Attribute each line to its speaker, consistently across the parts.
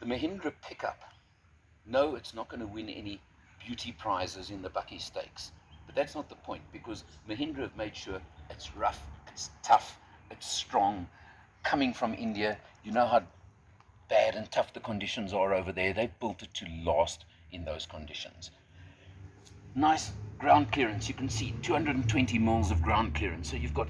Speaker 1: The Mahindra Pik Up, no, it's not going to win any beauty prizes in the bakkie stakes. But that's not the point, because Mahindra have made sure it's rough, it's tough, it's strong. Coming from India, you know how bad and tough the conditions are over there. They've built it to last in those conditions. Nice ground clearance. You can see 220 mils of ground clearance. So you've got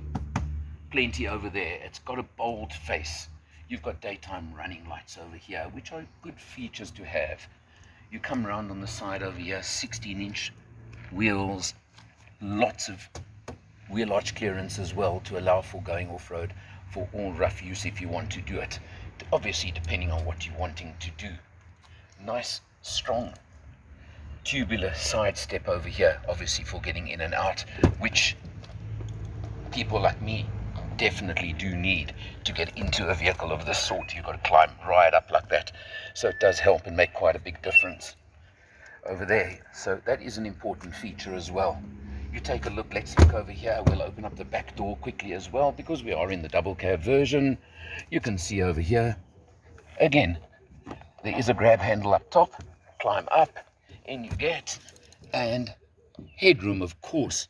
Speaker 1: plenty over there. It's got a bold face. You've got daytime running lights over here, which are good features to have. You come around on the side over here, 16-inch wheels, lots of wheel arch clearance as well to allow for going off-road for all rough use if you want to do it. Obviously, depending on what you're wanting to do. Nice, strong, tubular side step over here, obviously for getting in and out, which people like me definitely do need to get into a vehicle of this sort. You've got to climb right up like that. So it does help and make quite a big difference over there. So that is an important feature as well. You take a look, let's look over here. We'll open up the back door quickly as well, because we are in the double cab version. You can see over here, again, there is a grab handle up top, climb up, in you get, and headroom, of course,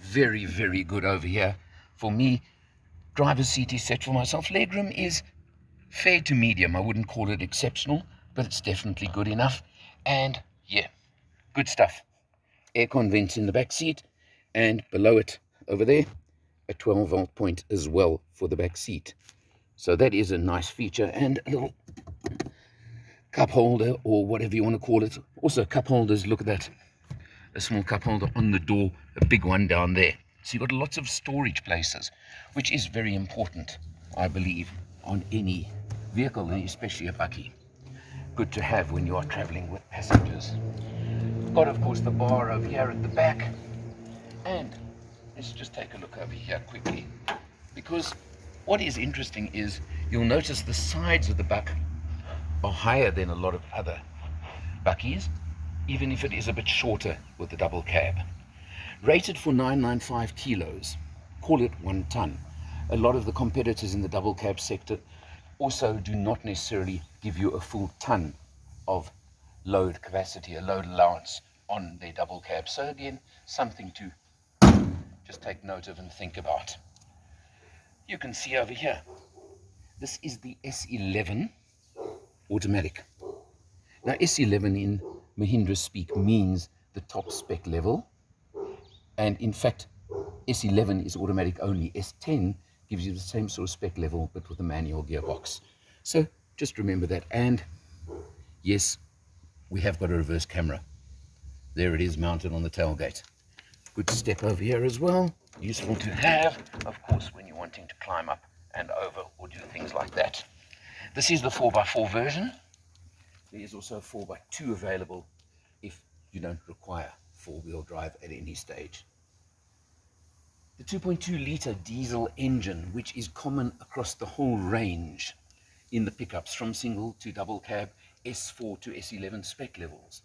Speaker 1: very, very good over here. For me, driver's seat is set for myself. Legroom is fair to medium. I wouldn't call it exceptional, but it's definitely good enough. And yeah, good stuff. Aircon vents in the back seat, and below it over there a 12-volt point as well for the back seat. So that is a nice feature, and a little cup holder or whatever you want to call it. Also cup holders, look at that, a small cup holder on the door, a big one down there. So you've got lots of storage places, which is very important, I believe, on any vehicle, and especially a bakkie. Good to have when you are traveling with passengers. Got, of course, the bar over here at the back. And let's just take a look over here quickly, because what is interesting is you'll notice the sides of the back are higher than a lot of other bakkies, even if it is a bit shorter with the double cab. Rated for 995 kilos, call it 1 ton. A lot of the competitors in the double cab sector also do not necessarily give you a full ton of load capacity, a load allowance on their double cab. So again, something to just take note of and think about. You can see over here, this is the S11 Automatic. Now S11 in Mahindra speak means the top spec level, and in fact S11 is automatic only. S10 gives you the same sort of spec level but with a manual gearbox. So just remember that. And yes, we have got a reverse camera. There it is, mounted on the tailgate. Good step over here as well, useful to have, of course, when you're wanting to climb up and over or do things like that. This is the 4x4 version. There is also a 4x2 available if you don't require four-wheel drive at any stage. The 2.2 litre diesel engine, which is common across the whole range in the pickups from single to double cab, S4 to S11 spec levels,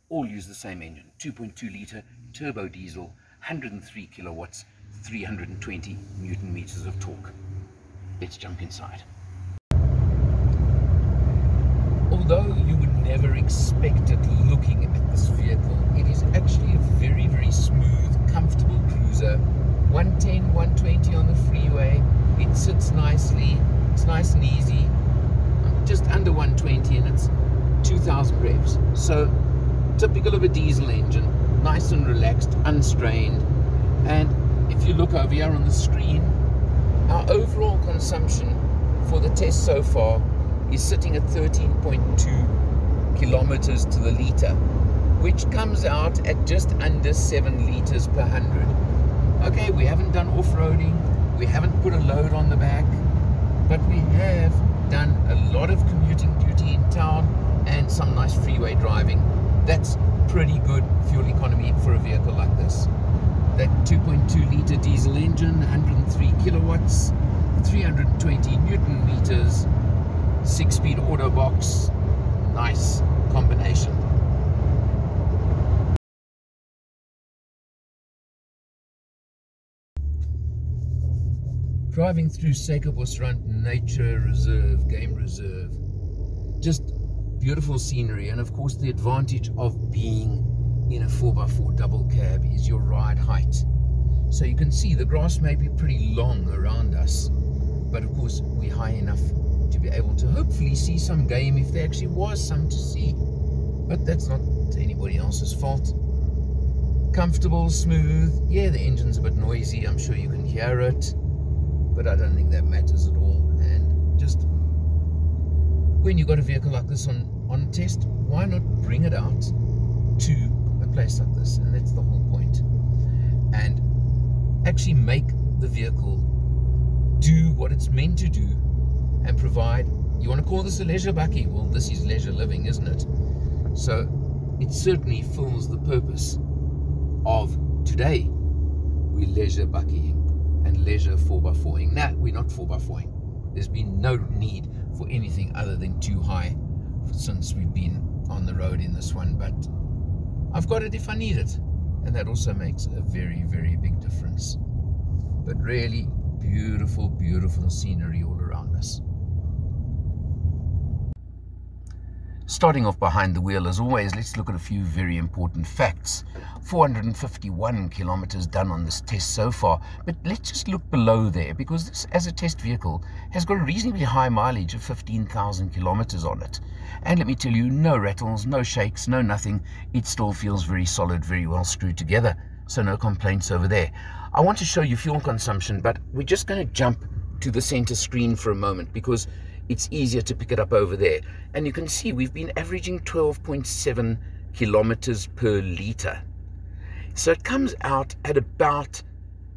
Speaker 1: all use the same engine. 2.2 litre turbo diesel, 103 kilowatts, 320 newton meters of torque. Let's jump inside. Although you would never expect it looking at this vehicle, it is actually a very, very smooth, comfortable cruiser. 110, 120 on the freeway. It sits nicely. It's nice and easy. Just under 120, and it's 2,000 revs. So typical of a diesel engine, nice and relaxed, unstrained. And if you look over here on the screen, our overall consumption for the test so far is sitting at 13.2 kilometers to the litre, which comes out at just under 7 litres per 100. Okay, we haven't done off-roading, we haven't put a load on the back, but we have done a lot of commuting duty in town and some nice freeway driving. That's pretty good fuel economy for a vehicle like this. That 2.2 litre diesel engine, 103 kilowatts, 320 newton meters, 6-speed auto box, nice combination. Driving through Suikerbosrand Nature Reserve, Game Reserve, just beautiful scenery, and of course the advantage of being in a 4x4 double cab is your ride height. So you can see the grass may be pretty long around us, but of course we're high enough to be able to hopefully see some game if there actually was some to see. But that's not anybody else's fault. Comfortable, smooth. Yeah, the engine's a bit noisy, I'm sure you can hear it, but I don't think that matters at all. And just when you've got a vehicle like this on test, why not bring it out to a place like this? And that's the whole point. And actually make the vehicle do what it's meant to do and provide. You want to call this a leisure bakkie? Well, this is leisure living, isn't it? So it certainly fulfills the purpose of today. We're leisure backieing and leisure 4x4ing. Now, we're not 4x4ing. There's been no need for anything other than too high since we've been on the road in this one, but I've got it if I need it, and that also makes a very, very big difference. But really beautiful, beautiful scenery all around us. Starting off behind the wheel, as always, let's look at a few very important facts. 451 kilometers done on this test so far, but let's just look below there, because this, as a test vehicle, has got a reasonably high mileage of 15,000 kilometers on it. And let me tell you, no rattles, no shakes, no nothing. It still feels very solid, very well screwed together, so no complaints over there. I want to show you fuel consumption, but we're just going to jump to the center screen for a moment, because it's easier to pick it up over there. And you can see we've been averaging 12.7 kilometers per litre. So it comes out at about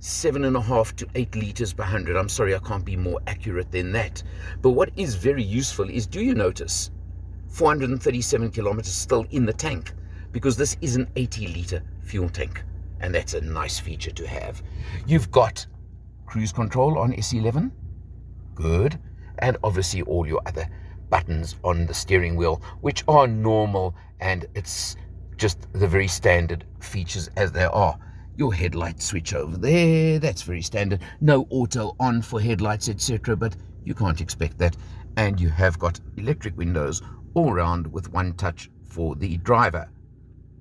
Speaker 1: 7.5 to 8 litres per 100. I'm sorry, I can't be more accurate than that. But what is very useful is, do you notice 437 kilometers still in the tank? Because this is an 80 litre fuel tank. And that's a nice feature to have. You've got cruise control on S11. Good. And obviously all your other buttons on the steering wheel, which are normal, and it's just the very standard features as they are. Your headlight switch over there, that's very standard. No auto on for headlights, etc., but you can't expect that. And you have got electric windows all around with one touch for the driver.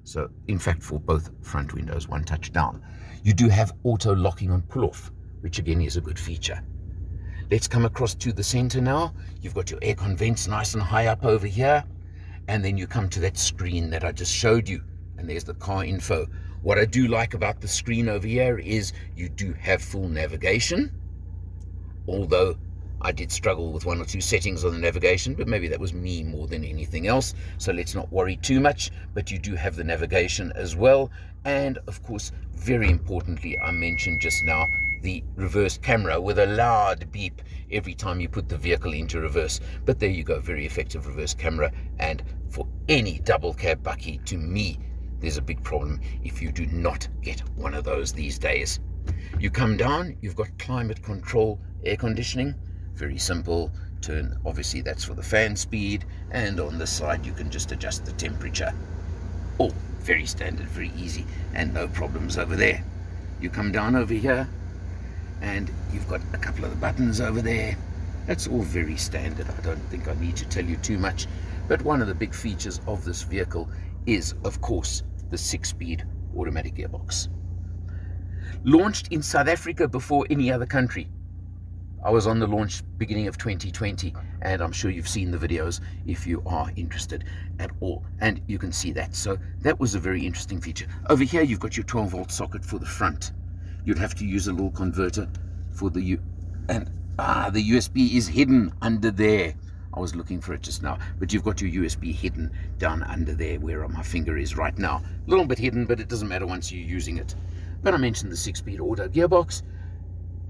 Speaker 1: So in fact, for both front windows, one touch down. You do have auto locking on pull-off, which again is a good feature. Let's come across to the center now. You've got your aircon vents nice and high up over here. And then you come to that screen that I just showed you. And there's the car info. What I do like about the screen over here is you do have full navigation. Although I did struggle with one or two settings on the navigation, but maybe that was me more than anything else. So let's not worry too much. But you do have the navigation as well. And of course, very importantly, I mentioned just now, the reverse camera with a loud beep every time you put the vehicle into reverse. But there you go, very effective reverse camera. And for any double cab bakkie, to me, there's a big problem if you do not get one of those these days. You come down, you've got climate control, air conditioning, very simple. Turn, obviously that's for the fan speed, and on this side you can just adjust the temperature. Oh, very standard, very easy, and no problems over there. You come down over here, and you've got a couple of the buttons over there. That's all very standard. I don't think I need to tell you too much. But one of the big features of this vehicle is, of course, the 6-speed automatic gearbox. Launched in South Africa before any other country. I was on the launch beginning of 2020, and I'm sure you've seen the videos if you are interested at all. And you can see that. So that was a very interesting feature. Over here, you've got your 12-volt socket for the front. You'd have to use a little converter for the the USB is hidden under there. I was looking for it just now, but you've got your USB hidden down under there where my finger is right now. A little bit hidden, but it doesn't matter once you're using it. But I mentioned the 6-speed auto gearbox,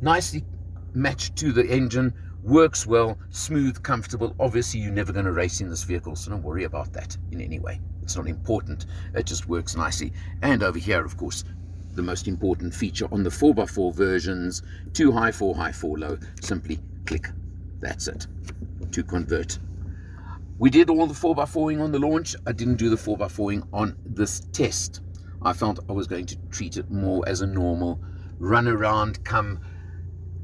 Speaker 1: nicely matched to the engine, works well, smooth, comfortable. Obviously you're never going to race in this vehicle, so don't worry about that in any way. It's not important, it just works nicely. And over here, of course, the most important feature on the 4x4 versions, 2 high, 4 high, 4 low, simply click, that's it, to convert. We did all the 4x4ing on the launch. I didn't do the 4x4ing on this test. I felt I was going to treat it more as a normal run around, come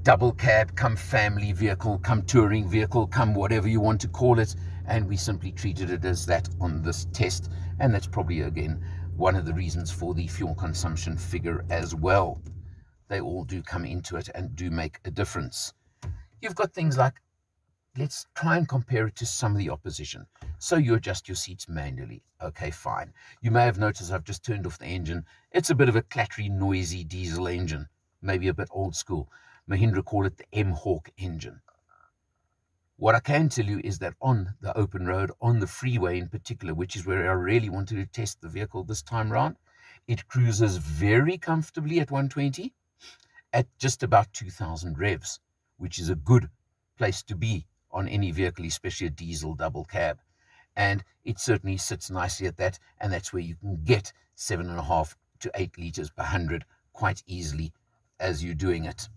Speaker 1: double cab, come family vehicle, come touring vehicle, come whatever you want to call it, and we simply treated it as that on this test, and that's probably, again, one of the reasons for the fuel consumption figure as well. They all do come into it and do make a difference. You've got things like, let's try and compare it to some of the opposition. So you adjust your seats manually. Okay, fine. You may have noticed I've just turned off the engine. It's a bit of a clattery, noisy diesel engine, maybe a bit old school. Mahindra call it the M-Hawk engine. What I can tell you is that on the open road, on the freeway in particular, which is where I really wanted to test the vehicle this time round, it cruises very comfortably at 120 at just about 2,000 revs, which is a good place to be on any vehicle, especially a diesel double cab. And it certainly sits nicely at that, and that's where you can get 7.5 to 8 liters per 100 quite easily as you're doing it.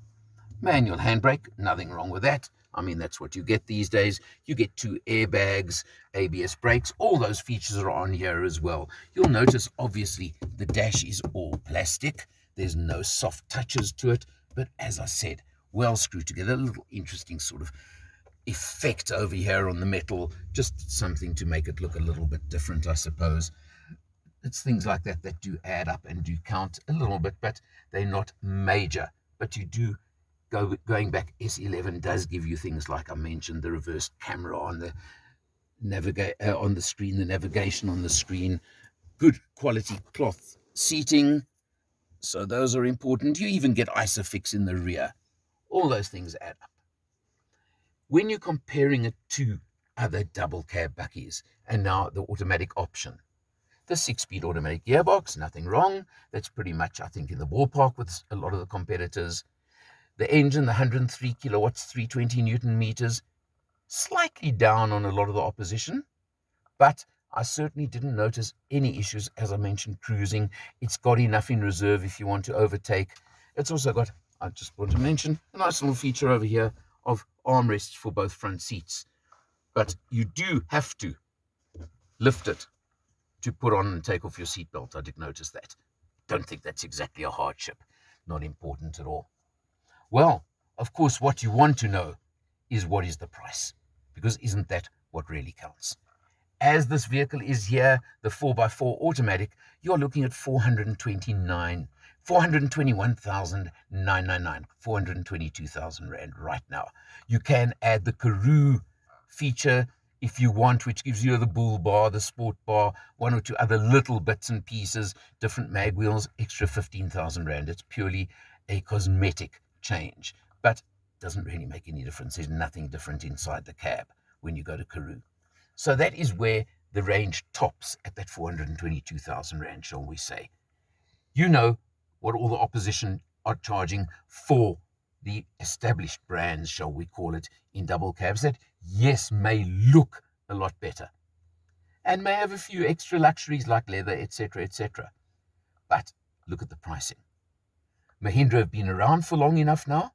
Speaker 1: Manual handbrake, nothing wrong with that. I mean, that's what you get these days. You get 2 airbags, ABS brakes, all those features are on here as well. You'll notice, obviously, the dash is all plastic. There's no soft touches to it, but as I said, well screwed together. A little interesting sort of effect over here on the metal, just something to make it look a little bit different, I suppose. It's things like that that do add up and do count a little bit, but they're not major. But you do, going back, S11 does give you things like I mentioned, the reverse camera on the on the screen, the navigation on the screen, good quality cloth seating, so those are important. You even get ISOFIX in the rear. All those things add up. When you're comparing it to other double cab bakkies, and now the automatic option, the 6-speed automatic gearbox, nothing wrong. That's pretty much, I think, in the ballpark with a lot of the competitors. The engine, the 103 kilowatts, 320 Newton meters, slightly down on a lot of the opposition, but I certainly didn't notice any issues. As I mentioned, cruising, it's got enough in reserve if you want to overtake. It's also got, I just want to mention, a nice little feature over here of armrests for both front seats, but you do have to lift it to put on and take off your seatbelt. I did notice that. Don't think that's exactly a hardship. Not important at all. Well, of course, what you want to know is what is the price, because isn't that what really counts? As this vehicle is here, the 4x4 automatic, you're looking at 421,999, 422,000 Rand right now. You can add the Karoo feature if you want, which gives you the bull bar, the sport bar, 1 or 2 other little bits and pieces, different mag wheels, extra 15,000 Rand. It's purely a cosmetic change, but doesn't really make any difference. There's nothing different inside the cab when you go to Karoo. So that is where the range tops at that 422,000 Rand, shall we say. You know what all the opposition are charging for the established brands, shall we call it, in double cabs that, yes, may look a lot better and may have a few extra luxuries like leather, etc., etc. But look at the pricing. Mahindra have been around for long enough now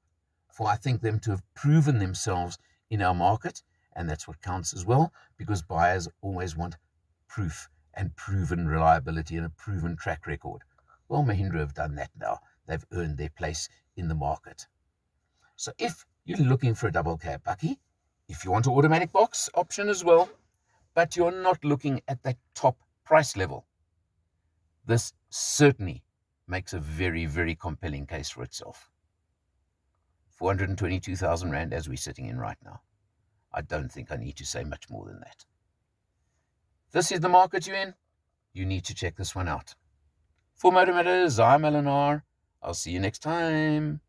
Speaker 1: for, I think, them to have proven themselves in our market, and that's what counts as well, because buyers always want proof and proven reliability and a proven track record. Well, Mahindra have done that now. They've earned their place in the market. So if you're looking for a double cab bakkie, if you want an automatic box option as well, but you're not looking at that top price level, this certainly makes a very, very compelling case for itself. 422,000 Rand as we're sitting in right now. I don't think I need to say much more than that. This is the market you're in. You need to check this one out. For Motor Matters, I'm Eleanor. I'll see you next time.